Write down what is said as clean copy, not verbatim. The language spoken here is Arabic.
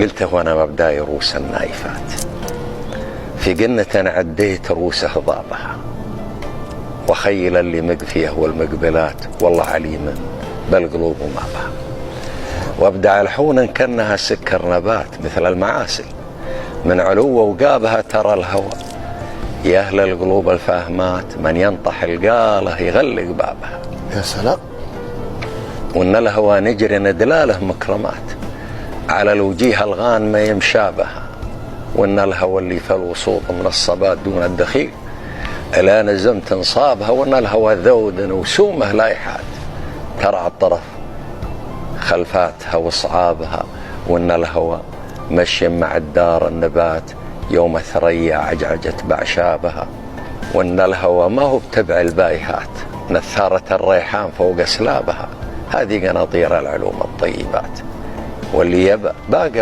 قلت وانا مبداي روس النايفات، في جنة عديت روس هضابها، وخيل اللي مقفيه والمقبلات والله عليم بالقلوب وما بها. وابدع الحون كأنها سكر نبات مثل المعاسل، من علو وقابها ترى الهوى. يا أهل القلوب الفاهمات من ينطح القاله يغلق بابها. يا سلام. وإن الهوى نجري ندلاله مكرمات، على الوجيه الغانمة يمشابها. وإن الهوى اللي في الوسوط من الصبات دون الدخيل إلا نزمت انصابها. وإن الهوى ذود وسومه لا يحاد، ترى الطرف خلفاتها وصعابها. وإن الهوى مشي مع الدار النبات يوم ثريا عجعجت بأعشابها. وإن الهوى ما هو بتبع البايهات، نثارة الريحان فوق سلابها. هذه قناطير العلوم الطيبات، واللي يبقى باقي